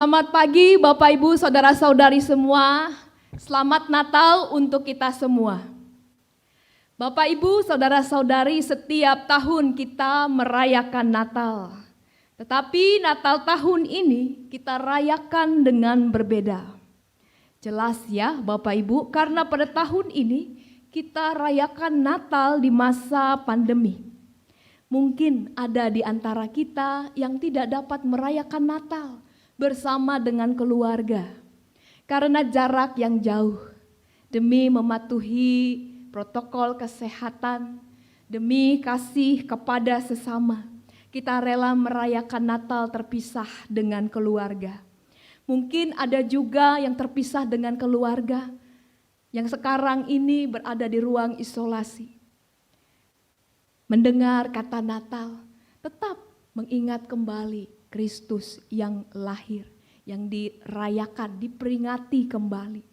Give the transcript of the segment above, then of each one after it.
Selamat pagi Bapak Ibu Saudara-saudari semua. Selamat Natal untuk kita semua. Bapak Ibu Saudara-saudari, setiap tahun kita merayakan Natal. Tetapi Natal tahun ini kita rayakan dengan berbeda. Jelas ya Bapak Ibu, karena pada tahun ini kita rayakan Natal di masa pandemi. Mungkin ada di antara kita yang tidak dapat merayakan Natal bersama dengan keluarga karena jarak yang jauh, demi mematuhi protokol kesehatan, demi kasih kepada sesama. Kita rela merayakan Natal terpisah dengan keluarga. Mungkin ada juga yang terpisah dengan keluarga yang sekarang ini berada di ruang isolasi. Mendengar kata Natal, tetap mengingat kembali Kristus yang lahir, yang dirayakan, diperingati kembali.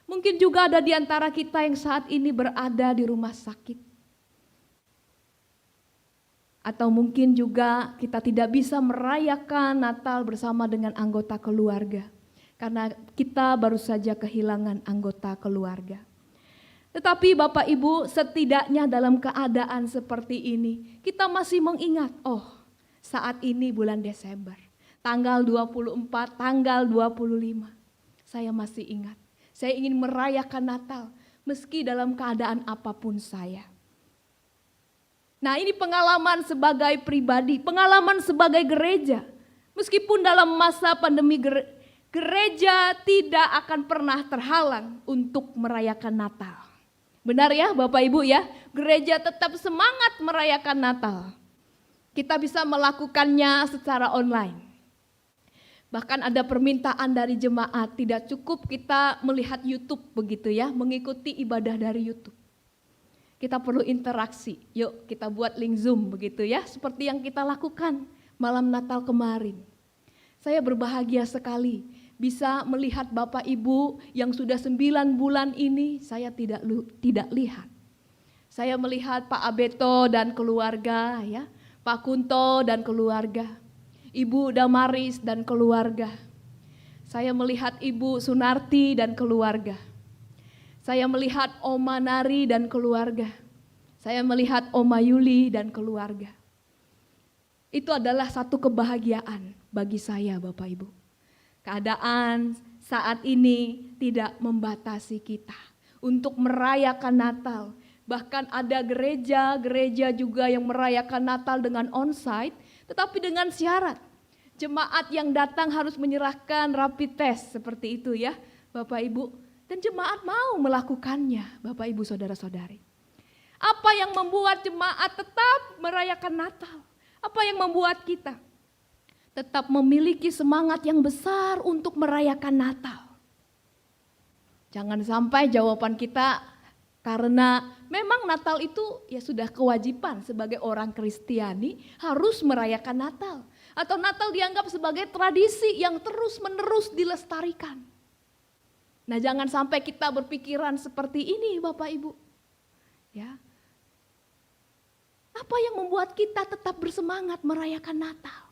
Mungkin juga ada di antara kita yang saat ini berada di rumah sakit. Atau mungkin juga kita tidak bisa merayakan Natal bersama dengan anggota keluarga. Karena kita baru saja kehilangan anggota keluarga. Tetapi Bapak Ibu, setidaknya dalam keadaan seperti ini, kita masih mengingat, saat ini bulan Desember, tanggal 24, tanggal 25, saya masih ingat. Saya ingin merayakan Natal meski dalam keadaan apapun saya. Nah, ini pengalaman sebagai pribadi, pengalaman sebagai gereja. Meskipun dalam masa pandemi gereja tidak akan pernah terhalang untuk merayakan Natal. Benar ya Bapak Ibu ya, gereja tetap semangat merayakan Natal. Kita bisa melakukannya secara online. Bahkan ada permintaan dari jemaat, tidak cukup kita melihat YouTube begitu ya, mengikuti ibadah dari YouTube. Kita perlu interaksi, yuk kita buat link Zoom begitu ya, seperti yang kita lakukan malam Natal kemarin. Saya berbahagia sekali bisa melihat Bapak Ibu yang sudah 9 bulan ini saya tidak lihat. Saya melihat Pak Abeto dan keluarga ya, Pak Kunto dan keluarga, Ibu Damaris dan keluarga. Saya melihat Ibu Sunarti dan keluarga. Saya melihat Oma Nari dan keluarga. Saya melihat Oma Yuli dan keluarga. Itu adalah satu kebahagiaan bagi saya Bapak Ibu. Keadaan saat ini tidak membatasi kita untuk merayakan Natal. Bahkan ada gereja juga yang merayakan Natal dengan onsite, tetapi dengan syarat. Jemaat yang datang harus menyerahkan rapid test seperti itu ya Bapak Ibu. Dan jemaat mau melakukannya Bapak Ibu Saudara-saudari. Apa yang membuat jemaat tetap merayakan Natal? Apa yang membuat kita tetap memiliki semangat yang besar untuk merayakan Natal? Jangan sampai jawaban kita karena memang Natal itu ya sudah kewajiban sebagai orang Kristiani harus merayakan Natal. Atau Natal dianggap sebagai tradisi yang terus-menerus dilestarikan. Nah, jangan sampai kita berpikiran seperti ini Bapak Ibu. Ya. Apa yang membuat kita tetap bersemangat merayakan Natal?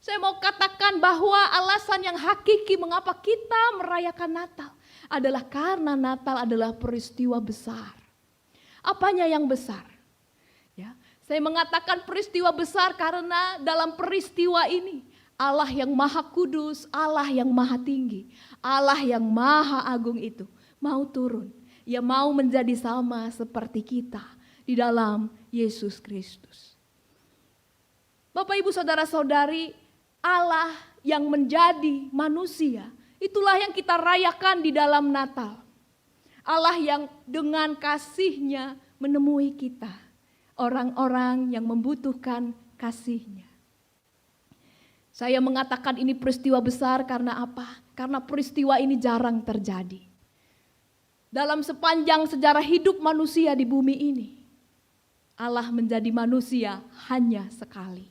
Saya mau katakan bahwa alasan yang hakiki mengapa kita merayakan Natal adalah karena Natal adalah peristiwa besar. Apanya yang besar? Ya, saya mengatakan peristiwa besar karena dalam peristiwa ini Allah yang maha kudus, Allah yang maha tinggi, Allah yang maha agung itu mau turun. Ia mau menjadi sama seperti kita di dalam Yesus Kristus. Bapak Ibu Saudara-saudari, Allah yang menjadi manusia, itulah yang kita rayakan di dalam Natal. Allah yang dengan kasih-Nya menemui kita, orang-orang yang membutuhkan kasih-Nya. Saya mengatakan ini peristiwa besar karena apa? Karena peristiwa ini jarang terjadi. Dalam sepanjang sejarah hidup manusia di bumi ini, Allah menjadi manusia hanya sekali.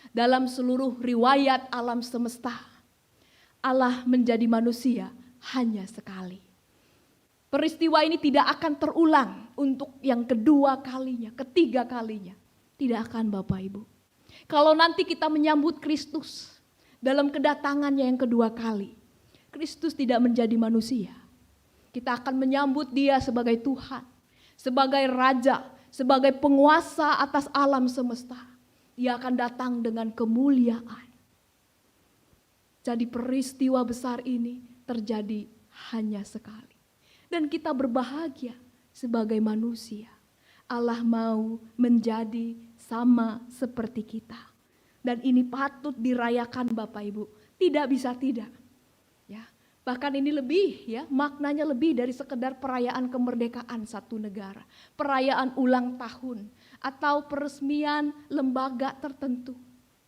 Dalam seluruh riwayat alam semesta, Allah menjadi manusia hanya sekali. Peristiwa ini tidak akan terulang untuk yang kedua kalinya, ketiga kalinya. Tidak akan Bapak Ibu. Kalau nanti kita menyambut Kristus dalam kedatangannya yang kedua kali, Kristus tidak menjadi manusia. Kita akan menyambut dia sebagai Tuhan, sebagai Raja, sebagai penguasa atas alam semesta. Dia akan datang dengan kemuliaan. Jadi peristiwa besar ini terjadi hanya sekali. Dan kita berbahagia sebagai manusia. Allah mau menjadi sama seperti kita. Dan ini patut dirayakan Bapak Ibu. Tidak bisa tidak. Ya, bahkan ini lebih ya, maknanya lebih dari sekedar perayaan kemerdekaan satu negara. Perayaan ulang tahun atau peresmian lembaga tertentu.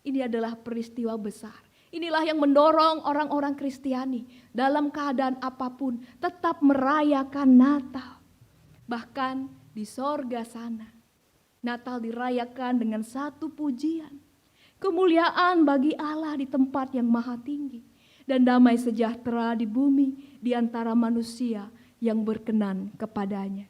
Ini adalah peristiwa besar. Inilah yang mendorong orang-orang Kristiani dalam keadaan apapun tetap merayakan Natal. Bahkan di sorga sana, Natal dirayakan dengan satu pujian. Kemuliaan bagi Allah di tempat yang maha tinggi. Dan damai sejahtera di bumi di antara manusia yang berkenan kepadanya.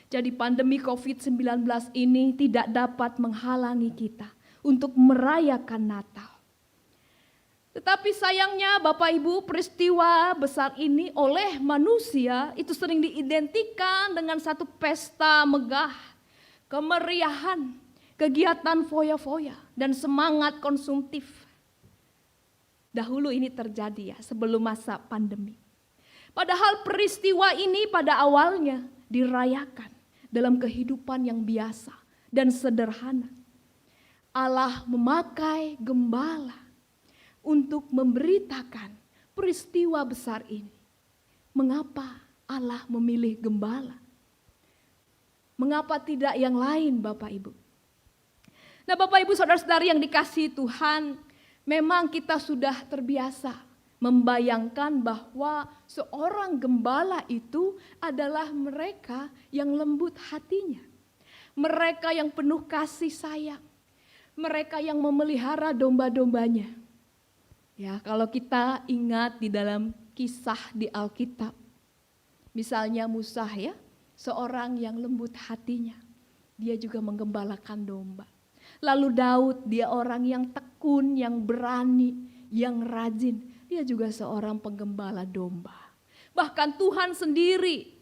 Jadi pandemi COVID-19 ini tidak dapat menghalangi kita untuk merayakan Natal. Tetapi sayangnya Bapak Ibu, peristiwa besar ini oleh manusia itu sering diidentikan dengan satu pesta megah, kemeriahan, kegiatan foya-foya, dan semangat konsumtif. Dahulu ini terjadi ya, sebelum masa pandemi. Padahal peristiwa ini pada awalnya dirayakan dalam kehidupan yang biasa dan sederhana. Allah memakai gembala untuk memberitakan peristiwa besar ini. Mengapa Allah memilih gembala? Mengapa tidak yang lain Bapak Ibu? Nah Bapak Ibu saudara-saudari yang dikasihi Tuhan, memang kita sudah terbiasa membayangkan bahwa seorang gembala itu adalah mereka yang lembut hatinya. Mereka yang penuh kasih sayang. Mereka yang memelihara domba-dombanya. Ya, kalau kita ingat di dalam kisah di Alkitab, misalnya Musa ya, seorang yang lembut hatinya, dia juga menggembalakan domba. Lalu Daud, dia orang yang tekun, yang berani, yang rajin, dia juga seorang penggembala domba. Bahkan Tuhan sendiri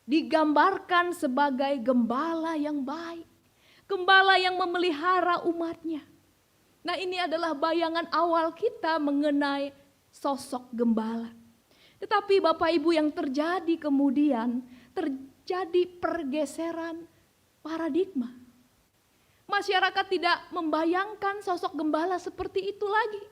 digambarkan sebagai gembala yang baik, gembala yang memelihara umatnya. Nah ini adalah bayangan awal kita mengenai sosok gembala. Tetapi Bapak Ibu yang terjadi kemudian, terjadi pergeseran paradigma. Masyarakat tidak membayangkan sosok gembala seperti itu lagi.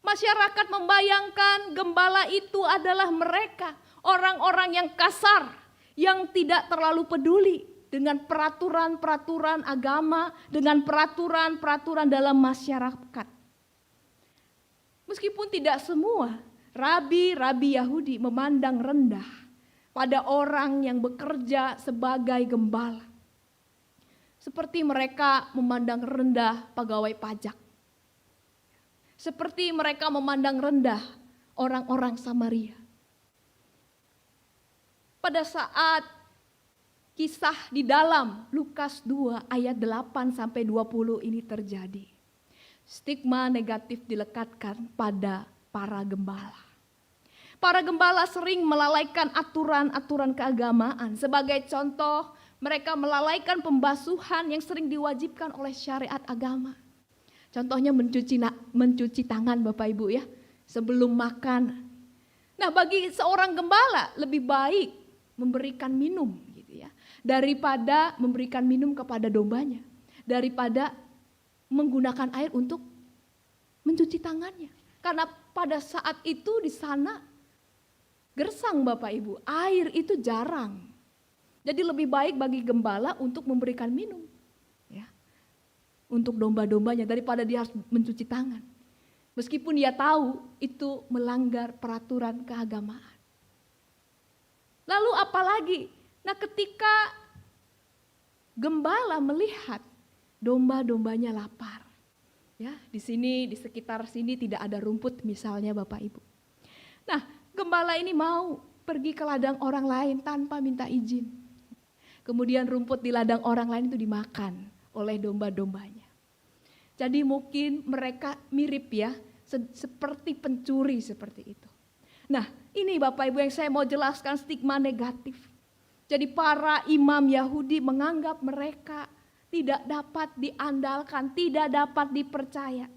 Masyarakat membayangkan gembala itu adalah mereka, orang-orang yang kasar, yang tidak terlalu peduli dengan peraturan-peraturan agama, dengan peraturan-peraturan dalam masyarakat. Meskipun tidak semua rabi-rabi Yahudi memandang rendah pada orang yang bekerja sebagai gembala. Seperti mereka memandang rendah pegawai pajak. Seperti mereka memandang rendah orang-orang Samaria. Pada saat kisah di dalam Lukas 2 ayat 8 sampai 20 ini terjadi, stigma negatif dilekatkan pada para gembala. Para gembala sering melalaikan aturan-aturan keagamaan. Sebagai contoh, mereka melalaikan pembasuhan yang sering diwajibkan oleh syariat agama. Contohnya mencuci tangan Bapak Ibu ya, sebelum makan. Nah bagi seorang gembala lebih baik memberikan minum gitu ya, daripada memberikan minum kepada dombanya, daripada menggunakan air untuk mencuci tangannya. Karena pada saat itu di sana gersang Bapak Ibu, air itu jarang. Jadi lebih baik bagi gembala untuk memberikan minum ya, untuk domba-dombanya daripada dia harus mencuci tangan. Meskipun dia tahu itu melanggar peraturan keagamaan. Lalu apalagi? Nah ketika gembala melihat domba-dombanya lapar. Ya, di sini di sekitar sini tidak ada rumput misalnya Bapak Ibu. Nah, gembala ini mau pergi ke ladang orang lain tanpa minta izin. Kemudian rumput di ladang orang lain itu dimakan oleh domba-dombanya. Jadi mungkin mereka mirip ya seperti pencuri seperti itu. Nah, ini Bapak Ibu yang saya mau jelaskan stigma negatif. Jadi para imam Yahudi menganggap mereka tidak dapat diandalkan, tidak dapat dipercaya.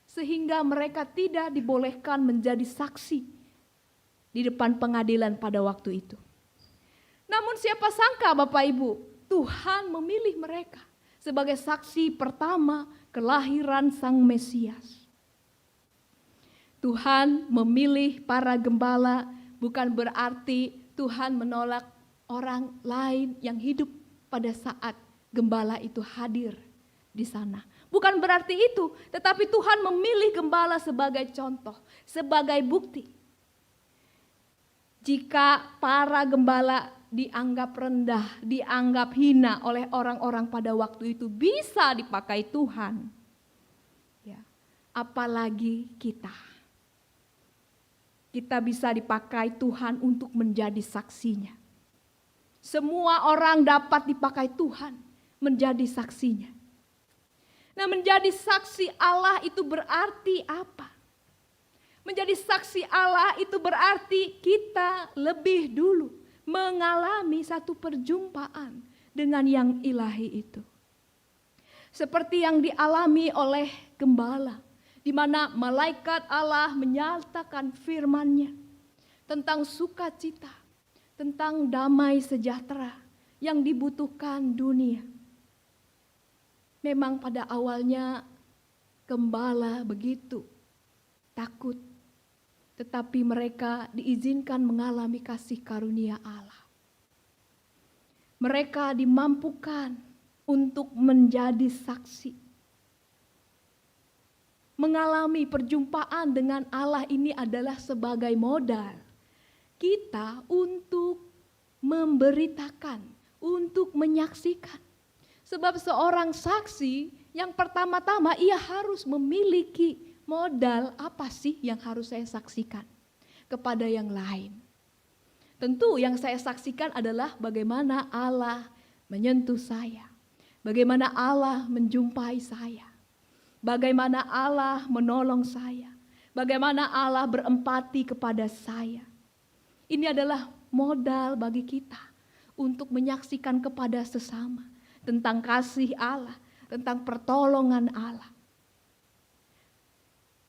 Sehingga mereka tidak dibolehkan menjadi saksi di depan pengadilan pada waktu itu. Namun siapa sangka Bapak Ibu, Tuhan memilih mereka sebagai saksi pertama kelahiran Sang Mesias. Tuhan memilih para gembala bukan berarti Tuhan menolak orang lain yang hidup pada saat gembala itu hadir di sana. Bukan berarti itu, tetapi Tuhan memilih gembala sebagai contoh, sebagai bukti. Jika para gembala dianggap rendah, dianggap hina oleh orang-orang pada waktu itu bisa dipakai Tuhan, ya, apalagi kita. Kita bisa dipakai Tuhan untuk menjadi saksinya. Semua orang dapat dipakai Tuhan menjadi saksinya. Nah, menjadi saksi Allah itu berarti apa? Menjadi saksi Allah itu berarti kita lebih dulu mengalami satu perjumpaan dengan yang ilahi itu. Seperti yang dialami oleh gembala, di mana malaikat Allah menyatakan firman-Nya tentang sukacita, tentang damai sejahtera yang dibutuhkan dunia. Memang pada awalnya gembala begitu takut, tetapi mereka diizinkan mengalami kasih karunia Allah. Mereka dimampukan untuk menjadi saksi. Mengalami perjumpaan dengan Allah ini adalah sebagai modal kita untuk memberitakan, untuk menyaksikan. Sebab seorang saksi yang pertama-tama ia harus memiliki modal apa sih yang harus saya saksikan kepada yang lain. Tentu yang saya saksikan adalah bagaimana Allah menyentuh saya, bagaimana Allah menjumpai saya, bagaimana Allah menolong saya, bagaimana Allah berempati kepada saya. Ini adalah modal bagi kita untuk menyaksikan kepada sesama tentang kasih Allah, tentang pertolongan Allah.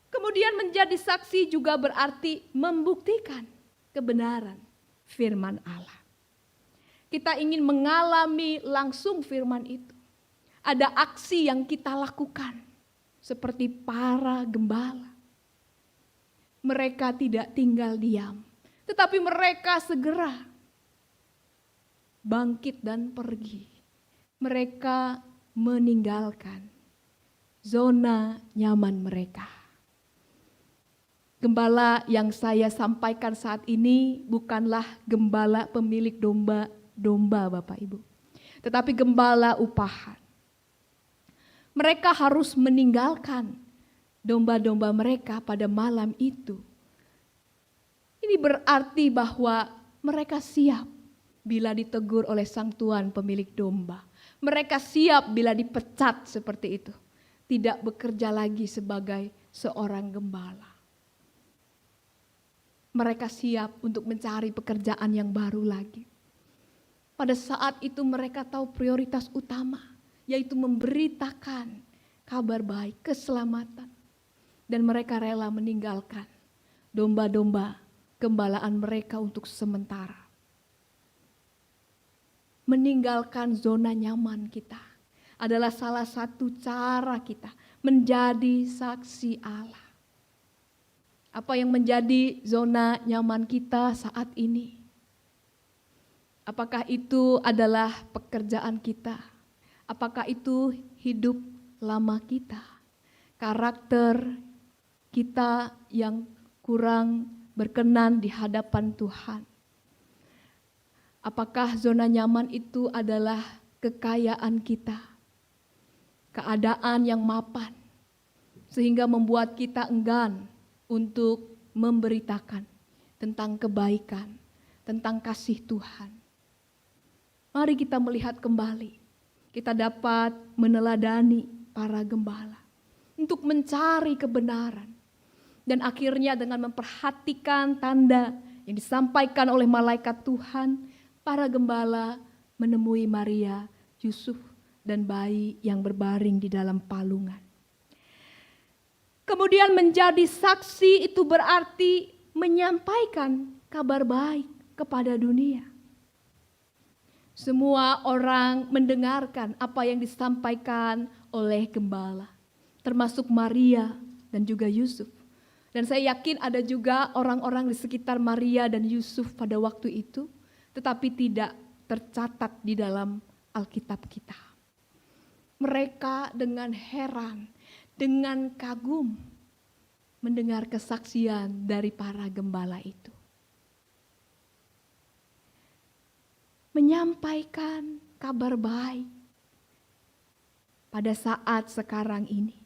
Kemudian menjadi saksi juga berarti membuktikan kebenaran firman Allah. Kita ingin mengalami langsung firman itu. Ada aksi yang kita lakukan seperti para gembala. Mereka tidak tinggal diam, tetapi mereka segera bangkit dan pergi. Mereka meninggalkan zona nyaman mereka. Gembala yang saya sampaikan saat ini bukanlah gembala pemilik domba Bapak Ibu, tetapi gembala upahan. Mereka harus meninggalkan domba-domba mereka pada malam itu. Ini berarti bahwa mereka siap bila ditegur oleh sang tuan pemilik domba. Mereka siap bila dipecat seperti itu. Tidak bekerja lagi sebagai seorang gembala. Mereka siap untuk mencari pekerjaan yang baru lagi. Pada saat itu mereka tahu prioritas utama, yaitu memberitakan kabar baik, keselamatan. Dan mereka rela meninggalkan domba-domba gembalaan mereka untuk sementara. Meninggalkan zona nyaman kita adalah salah satu cara kita menjadi saksi Allah. Apa yang menjadi zona nyaman kita saat ini? Apakah itu adalah pekerjaan kita? Apakah itu hidup lama kita? Karakter kita yang kurang berkenan di hadapan Tuhan? Apakah zona nyaman itu adalah kekayaan kita? Keadaan yang mapan, sehingga membuat kita enggan untuk memberitakan tentang kebaikan, tentang kasih Tuhan. Mari kita melihat kembali, kita dapat meneladani para gembala untuk mencari kebenaran, Dan akhirnya dengan memperhatikan tanda yang disampaikan oleh malaikat Tuhan, para gembala menemui Maria, Yusuf, dan bayi yang berbaring di dalam palungan. Kemudian menjadi saksi itu berarti menyampaikan kabar baik kepada dunia. Semua orang mendengarkan apa yang disampaikan oleh gembala, termasuk Maria dan juga Yusuf. Dan saya yakin ada juga orang-orang di sekitar Maria dan Yusuf pada waktu itu, tetapi tidak tercatat di dalam Alkitab kita. Mereka dengan heran, dengan kagum mendengar kesaksian dari para gembala itu. Menyampaikan kabar baik pada saat sekarang ini.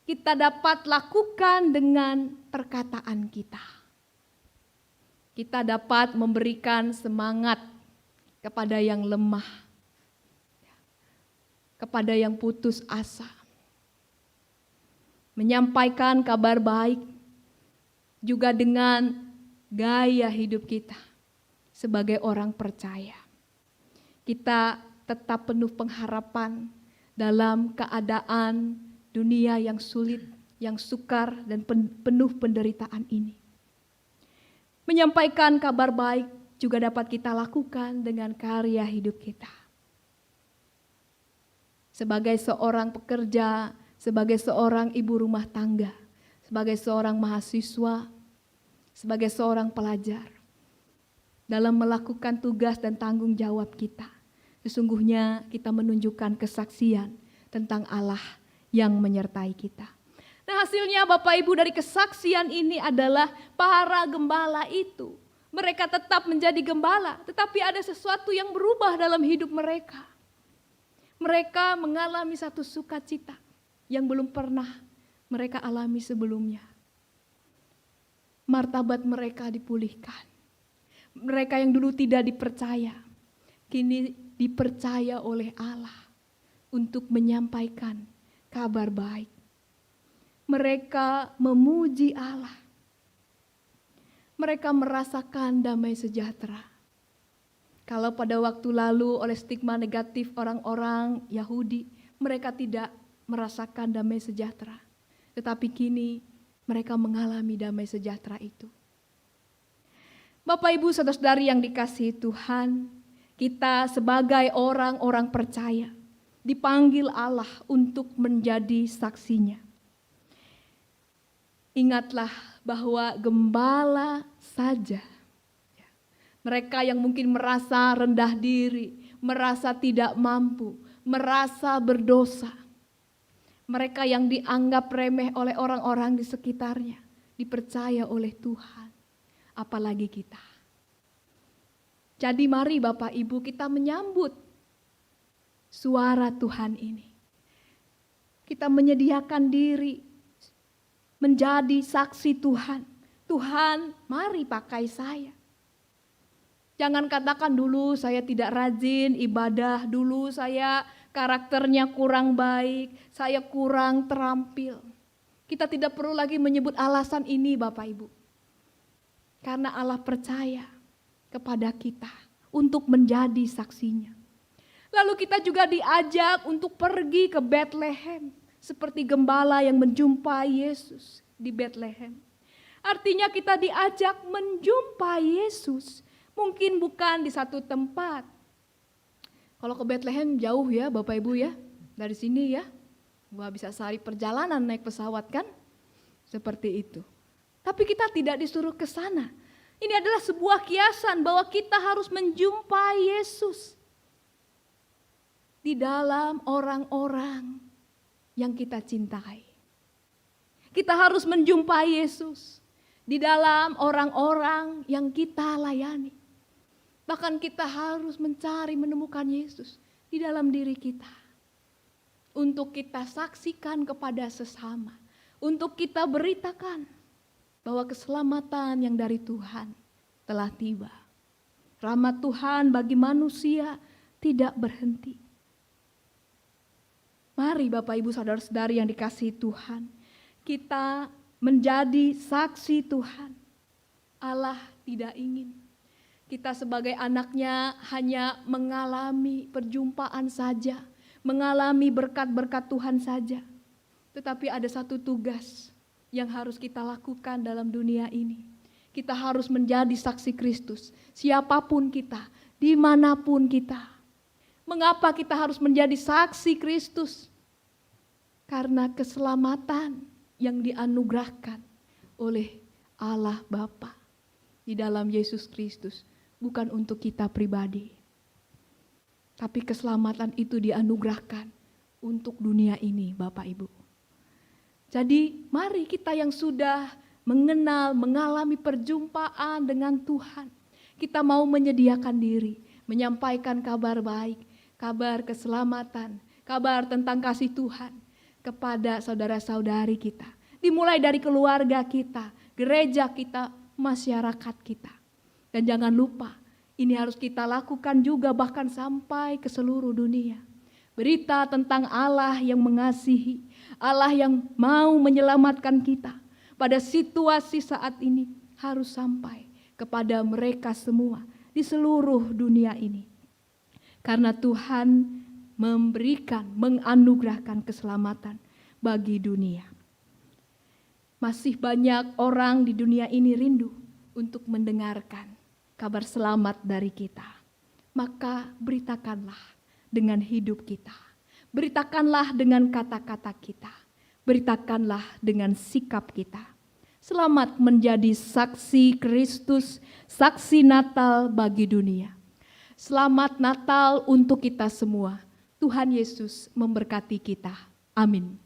Kita dapat lakukan dengan perkataan kita. Kita dapat memberikan semangat kepada yang lemah, kepada yang putus asa. Menyampaikan kabar baik juga dengan gaya hidup kita sebagai orang percaya. Kita tetap penuh pengharapan dalam keadaan dunia yang sulit, yang sukar dan penuh penderitaan ini. Menyampaikan kabar baik juga dapat kita lakukan dengan karya hidup kita. Sebagai seorang pekerja, sebagai seorang ibu rumah tangga, sebagai seorang mahasiswa, sebagai seorang pelajar, dalam melakukan tugas dan tanggung jawab kita, sesungguhnya kita menunjukkan kesaksian tentang Allah yang menyertai kita. Nah, hasilnya Bapak Ibu dari kesaksian ini adalah para gembala itu. Mereka tetap menjadi gembala, tetapi ada sesuatu yang berubah dalam hidup mereka. Mereka mengalami satu sukacita yang belum pernah mereka alami sebelumnya. Martabat mereka dipulihkan. Mereka yang dulu tidak dipercaya, kini dipercaya oleh Allah untuk menyampaikan kabar baik. Mereka memuji Allah. Mereka merasakan damai sejahtera. Kalau pada waktu lalu oleh stigma negatif orang-orang Yahudi, mereka tidak merasakan damai sejahtera. Tetapi kini mereka mengalami damai sejahtera itu. Bapak Ibu saudara-saudari yang dikasihi Tuhan, kita sebagai orang-orang percaya dipanggil Allah untuk menjadi saksinya. Ingatlah bahwa gembala saja, mereka yang mungkin merasa rendah diri, merasa tidak mampu, merasa berdosa, mereka yang dianggap remeh oleh orang-orang di sekitarnya, dipercaya oleh Tuhan, apalagi kita. Jadi mari Bapak Ibu kita menyambut suara Tuhan ini. Kita menyediakan diri menjadi saksi Tuhan. Tuhan, mari pakai saya. Jangan katakan dulu saya tidak rajin ibadah, dulu saya karakternya kurang baik, saya kurang terampil. Kita tidak perlu lagi menyebut alasan ini Bapak Ibu. Karena Allah percaya kepada kita untuk menjadi saksinya. Lalu kita juga diajak untuk pergi ke Bethlehem. Seperti gembala yang menjumpai Yesus di Bethlehem. Artinya kita diajak menjumpai Yesus. Mungkin bukan di satu tempat. Kalau ke Bethlehem jauh ya Bapak Ibu ya. Dari sini ya. Wah, bisa sehari perjalanan naik pesawat kan. Seperti itu. Tapi kita tidak disuruh ke sana. Ini adalah sebuah kiasan bahwa kita harus menjumpai Yesus. Di dalam orang-orang yang kita cintai. Kita harus menjumpai Yesus di dalam orang-orang yang kita layani. Bahkan kita harus mencari menemukan Yesus di dalam diri kita. Untuk kita saksikan kepada sesama. Untuk kita beritakan bahwa keselamatan yang dari Tuhan telah tiba. Rahmat Tuhan bagi manusia tidak berhenti. Mari Bapak Ibu saudara-saudari yang dikasihi Tuhan, kita menjadi saksi Tuhan. Allah tidak ingin kita sebagai anaknya hanya mengalami perjumpaan saja, mengalami berkat-berkat Tuhan saja. Tetapi ada satu tugas yang harus kita lakukan dalam dunia ini. Kita harus menjadi saksi Kristus, siapapun kita, dimanapun kita. Mengapa kita harus menjadi saksi Kristus? Karena keselamatan yang dianugerahkan oleh Allah Bapa di dalam Yesus Kristus bukan untuk kita pribadi. Tapi keselamatan itu dianugerahkan untuk dunia ini, Bapak Ibu. Jadi mari kita yang sudah mengenal, mengalami perjumpaan dengan Tuhan, kita mau menyediakan diri, menyampaikan kabar baik, kabar keselamatan, kabar tentang kasih Tuhan kepada saudara-saudari kita. Dimulai dari keluarga kita, gereja kita, masyarakat kita. Dan jangan lupa, ini harus kita lakukan juga bahkan sampai ke seluruh dunia. Berita tentang Allah yang mengasihi, Allah yang mau menyelamatkan kita pada situasi saat ini harus sampai kepada mereka semua di seluruh dunia ini. Karena Tuhan memberikan, menganugerahkan keselamatan bagi dunia. Masih banyak orang di dunia ini rindu untuk mendengarkan kabar selamat dari kita. Maka beritakanlah dengan hidup kita. Beritakanlah dengan kata-kata kita. Beritakanlah dengan sikap kita. Selamat menjadi saksi Kristus, saksi Natal bagi dunia. Selamat Natal untuk kita semua. Tuhan Yesus memberkati kita. Amin.